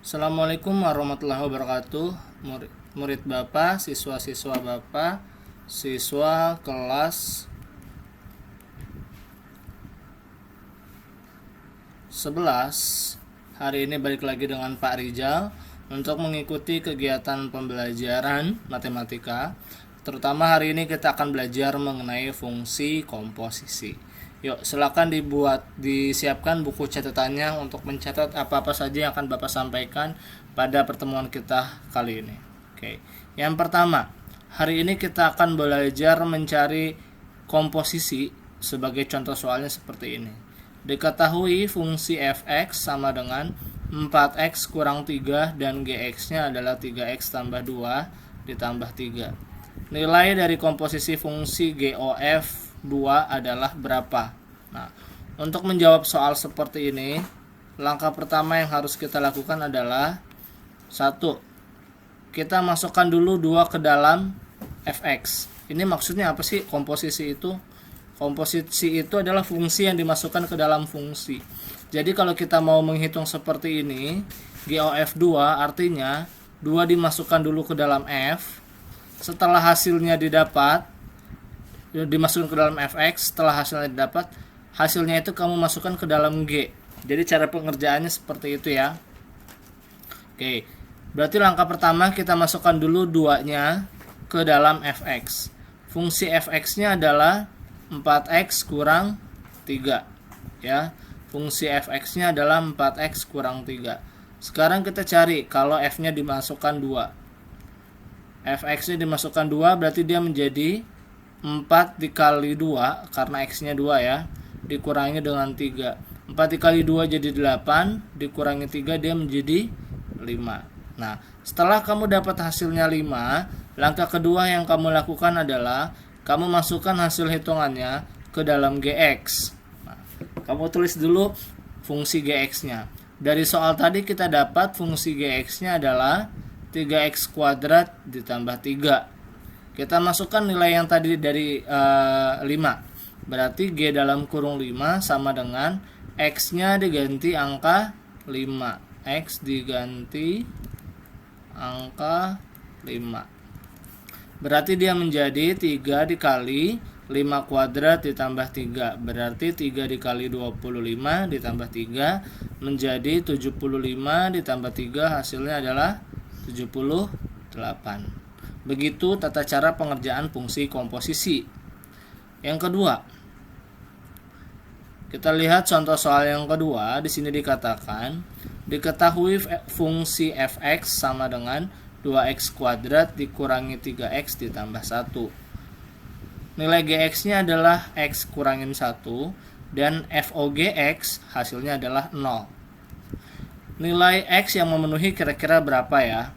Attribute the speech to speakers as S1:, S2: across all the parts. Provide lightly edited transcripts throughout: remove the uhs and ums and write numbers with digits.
S1: Assalamualaikum warahmatullahi wabarakatuh. Murid Bapak, siswa-siswa Bapak, siswa kelas 11. Hari ini balik lagi dengan Pak Rijal untuk mengikuti kegiatan pembelajaran matematika. Terutama hari ini kita akan belajar mengenai fungsi komposisi. Yuk, silakan disiapkan buku catatannya untuk mencatat apa-apa saja yang akan Bapak sampaikan pada pertemuan kita kali ini. Oke. Yang pertama, hari ini kita akan belajar mencari komposisi. Sebagai contoh soalnya seperti ini. Diketahui fungsi fx sama dengan 4x kurang 3 dan gx-nya adalah 3x tambah 2 ditambah 3. Nilai dari komposisi fungsi GOF 2 adalah berapa? Nah, untuk menjawab soal seperti ini, langkah pertama yang harus kita lakukan adalah 1. Kita masukkan dulu 2 ke dalam fx. Ini maksudnya apa sih komposisi itu? Komposisi itu adalah fungsi yang dimasukkan ke dalam fungsi. Jadi kalau kita mau menghitung seperti ini, GOF 2 artinya 2 dimasukkan dulu ke dalam f. Setelah hasilnya dimasukkan ke dalam fx, setelah hasilnya didapat, hasilnya itu kamu masukkan ke dalam g. Jadi cara pengerjaannya seperti itu ya. Oke. Berarti langkah pertama kita masukkan dulu 2-nya ke dalam fx. Fungsi fx-nya adalah 4x kurang 3 ya. Fungsi fx-nya adalah 4x kurang 3. Sekarang kita cari kalau f-nya dimasukkan 2. fx-nya dimasukkan 2 berarti dia menjadi 4 dikali 2 karena x-nya 2 ya, dikurangi dengan 3. 4 dikali 2 jadi 8, dikurangi 3 dia menjadi 5. Nah, setelah kamu dapat hasilnya 5, langkah kedua yang kamu lakukan adalah kamu masukkan hasil hitungannya ke dalam gx. Nah, kamu tulis dulu fungsi gx-nya. Dari soal tadi kita dapat fungsi gx-nya adalah 3x kuadrat ditambah 3. Kita masukkan nilai yang tadi dari 5. Berarti g dalam kurung 5 sama dengan x-nya diganti angka 5. X diganti angka 5. Berarti dia menjadi 3 dikali 5 kuadrat ditambah 3. Berarti 3 dikali 25 ditambah 3 menjadi 75 ditambah 3 hasilnya adalah 78. Begitu tata cara pengerjaan fungsi komposisi. Yang kedua, kita lihat contoh soal yang kedua. Di sini dikatakan diketahui fungsi fx sama dengan 2x kuadrat dikurangi 3x ditambah 1. Nilai gx-nya adalah x kurangin 1 dan FOGX hasilnya adalah 0. Nilai x yang memenuhi kira-kira berapa ya?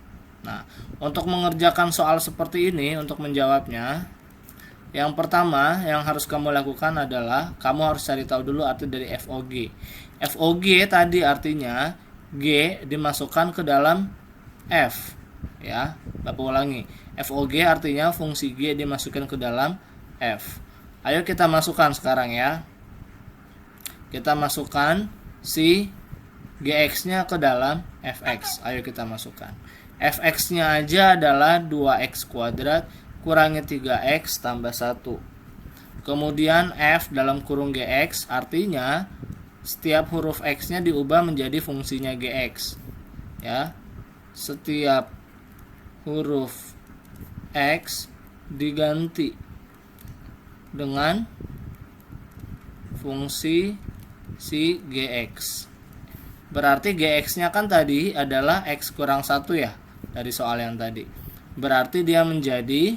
S1: Nah, untuk mengerjakan soal seperti ini, untuk menjawabnya, yang pertama yang harus kamu lakukan adalah kamu harus cari tahu dulu arti dari FOG. FOG tadi artinya G dimasukkan ke dalam F. Ya, Bapak ulangi. FOG artinya fungsi G dimasukkan ke dalam F. Ayo kita masukkan sekarang ya. Kita masukkan si gx-nya ke dalam fx. Ayo kita masukkan. Fx-nya aja adalah 2x kuadrat kurangi 3x tambah 1. Kemudian f dalam kurung gx artinya setiap huruf x-nya diubah menjadi fungsinya gx. Ya. Setiap huruf x diganti dengan fungsi si gx. Berarti gx-nya kan tadi adalah x kurang 1 ya, dari soal yang tadi. Berarti dia menjadi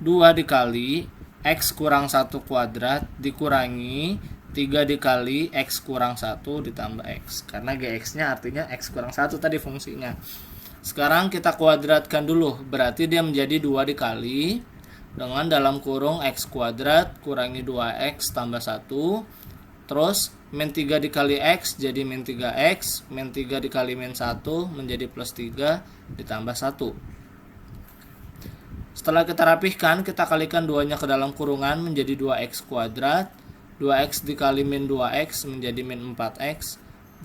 S1: 2 dikali x kurang 1 kuadrat dikurangi 3 dikali x kurang 1 ditambah x. Karena gx-nya artinya x kurang 1 tadi fungsinya. Sekarang kita kuadratkan dulu. Berarti dia menjadi 2 dikali dengan dalam kurung x kuadrat kurangi 2x tambah 1. Terus min 3 dikali x jadi min 3x, min 3 dikali min 1 menjadi plus 3 ditambah 1. Setelah kita rapihkan, kita kalikan 2-nya ke dalam kurungan menjadi 2x kuadrat. 2x dikali min 2x menjadi min 4x.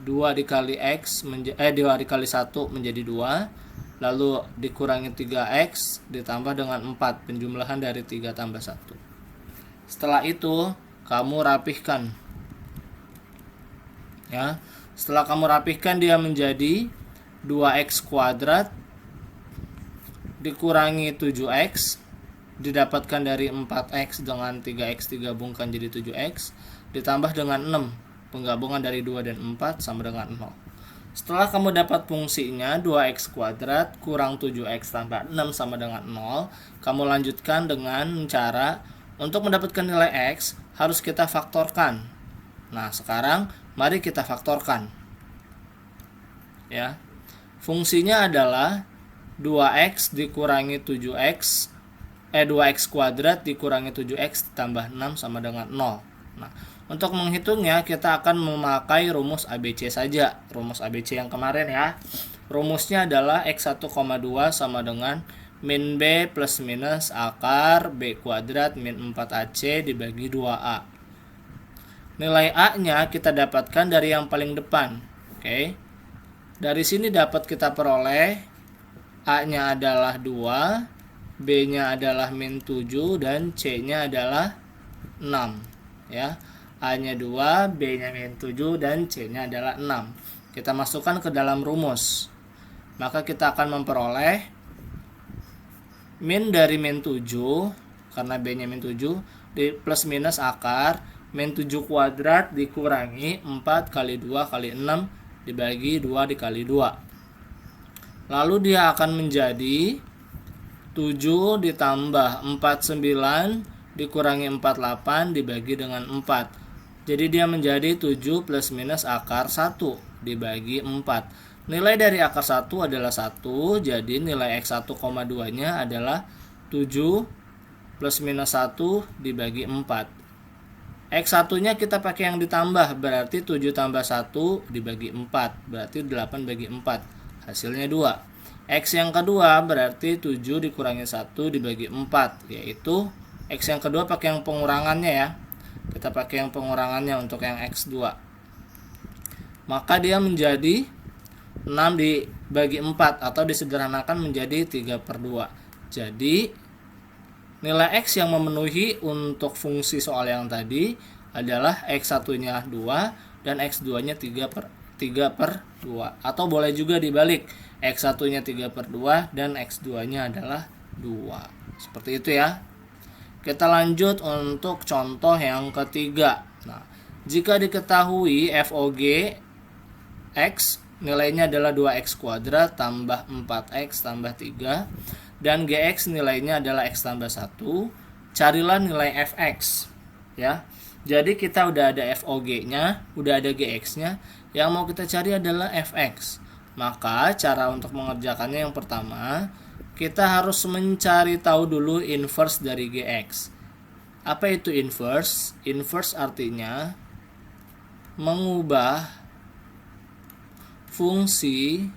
S1: 2 dikali X 2 dikali 1 menjadi 2, lalu dikurangi 3X ditambah dengan 4, penjumlahan dari 3 tambah 1. Setelah itu kamu rapihkan ya. Setelah kamu rapihkan, dia menjadi 2X kuadrat dikurangi 7X didapatkan dari 4X dengan 3X digabungkan jadi 7X ditambah dengan 6, penggabungan dari 2 dan 4 sama dengan 0. Setelah kamu dapat fungsinya 2X kuadrat kurang 7X tambah 6 sama dengan 0, kamu lanjutkan dengan cara untuk mendapatkan nilai X harus kita faktorkan. Nah, sekarang mari kita faktorkan ya. Fungsinya adalah 2X dikurangi 7X 2X kuadrat dikurangi 7X ditambah 6 sama dengan 0. Nah, untuk menghitungnya kita akan memakai rumus ABC saja. Rumus ABC yang kemarin ya. Rumusnya adalah X1,2 sama dengan min B plus minus akar B kuadrat min 4AC dibagi 2A. Nilai A-nya kita dapatkan dari yang paling depan. Oke. Dari sini dapat kita peroleh A-nya adalah 2, B-nya adalah min 7, dan C-nya adalah 6 ya. A-nya 2, B-nya min 7, dan C-nya adalah 6. Kita masukkan ke dalam rumus. Maka kita akan memperoleh min dari min 7 karena B-nya min 7 di plus minus akar min 7 kuadrat dikurangi 4 kali 2 kali 6 dibagi 2 dikali 2. Lalu dia akan menjadi 7 ditambah 49 dikurangi 48 dibagi dengan 4. Jadi dia menjadi 7 plus minus akar 1 dibagi 4. Nilai dari akar 1 adalah 1, jadi nilai X1,2 nya adalah 7 plus minus 1 dibagi 4. X1 nya kita pakai yang ditambah, berarti 7 tambah 1 dibagi 4, berarti 8 bagi 4, hasilnya 2. X yang kedua berarti 7 dikurangi 1 dibagi 4, yaitu X yang kedua pakai yang pengurangannya ya. Kita pakai yang pengurangannya untuk yang X2. Maka dia menjadi 6 dibagi 4 atau disederhanakan menjadi 3/2. Jadi nilai X yang memenuhi untuk fungsi soal yang tadi adalah X1-nya 2 dan X2-nya 3/2. Atau boleh juga dibalik, X1-nya 3/2 dan X2-nya adalah 2. Seperti itu ya. Kita lanjut untuk contoh yang ketiga. Nah, jika diketahui FOG X nilainya adalah 2X kuadrat tambah 4X tambah 3 dan GX nilainya adalah X tambah 1, carilah nilai FX ya. Jadi kita udah ada FOG-nya, udah ada GX-nya, yang mau kita cari adalah FX. Maka cara untuk mengerjakannya yang pertama, kita harus mencari tahu dulu inverse dari GX. Apa itu inverse? Inverse artinya mengubah fungsi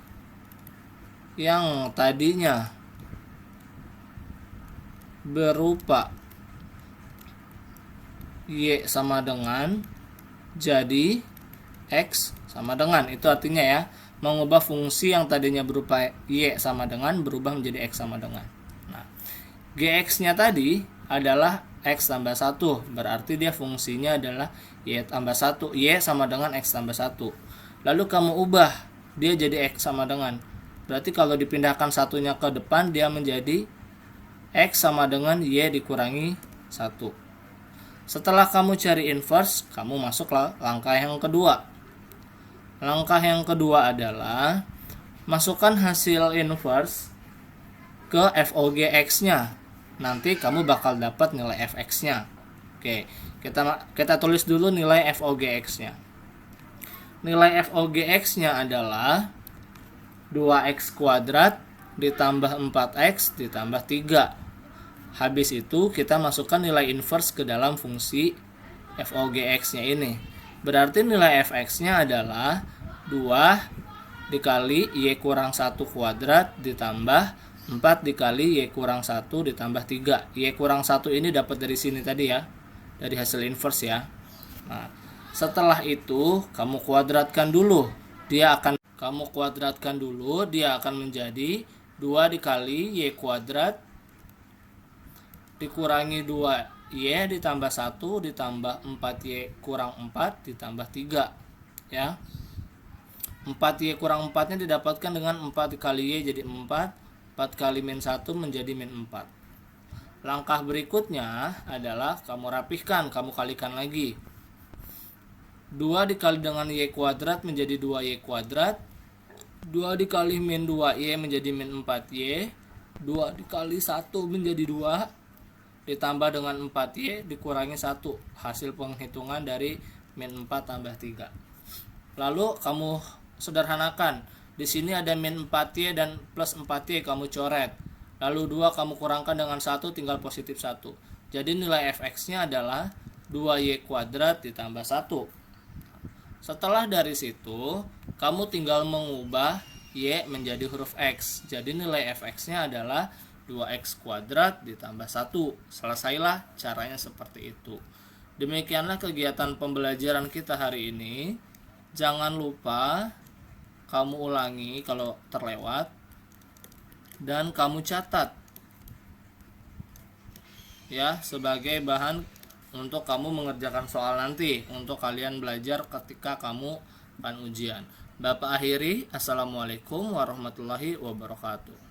S1: yang tadinya berupa Y sama dengan jadi X sama dengan. Itu artinya ya, mengubah fungsi yang tadinya berupa Y sama dengan berubah menjadi X sama dengan. Nah, GX-nya tadi adalah X tambah 1, berarti dia fungsinya adalah Y tambah 1, Y sama dengan X tambah 1. Lalu kamu ubah, dia jadi X sama dengan. Berarti kalau dipindahkan satunya ke depan, dia menjadi X sama dengan Y dikurangi 1. Setelah kamu cari inverse, kamu masuk langkah yang kedua. Langkah yang kedua adalah masukkan hasil inverse ke FOG X-nya. Nanti kamu bakal dapat nilai FX-nya. Oke, kita tulis dulu nilai FOG X-nya. Nilai FOG X-nya adalah 2X kuadrat ditambah 4X ditambah 3. Habis itu kita masukkan nilai inverse ke dalam fungsi FOG X-nya ini. Berarti nilai Fx-nya adalah 2 dikali Y kurang 1 kuadrat ditambah 4 dikali Y kurang 1 ditambah 3. Y kurang 1 ini dapat dari sini tadi ya, dari hasil inverse ya. Nah, Setelah itu kamu kuadratkan dulu. Dia akan menjadi 2 dikali y kuadrat dikurangi 2y ditambah 1 ditambah 4y kurang 4 ditambah 3 ya. 4y kurang 4 nya didapatkan dengan 4 kali y jadi 4 kali min 1 menjadi min 4. Langkah berikutnya adalah kamu rapihkan, kamu kalikan lagi. 2 dikali dengan y kuadrat menjadi 2y kuadrat, 2 dikali min 2y menjadi min 4y, 2 dikali 1 menjadi 2 ditambah dengan 4y dikurangi 1, hasil penghitungan dari min 4 tambah 3. Lalu kamu sederhanakan, di sini ada min 4y dan plus 4y kamu coret, lalu 2 kamu kurangkan dengan 1 tinggal positif 1, jadi nilai fx nya adalah 2y kuadrat ditambah 1. Setelah dari situ kamu tinggal mengubah y menjadi huruf x, jadi nilai fx nya adalah 2x kuadrat ditambah 1. Selesailah caranya seperti itu. Demikianlah kegiatan pembelajaran kita hari ini. Jangan lupa kamu ulangi kalau terlewat dan kamu catat ya, sebagai bahan untuk kamu mengerjakan soal nanti, untuk kalian belajar ketika kamu akan ujian. Bapak akhiri, assalamualaikum warahmatullahi wabarakatuh.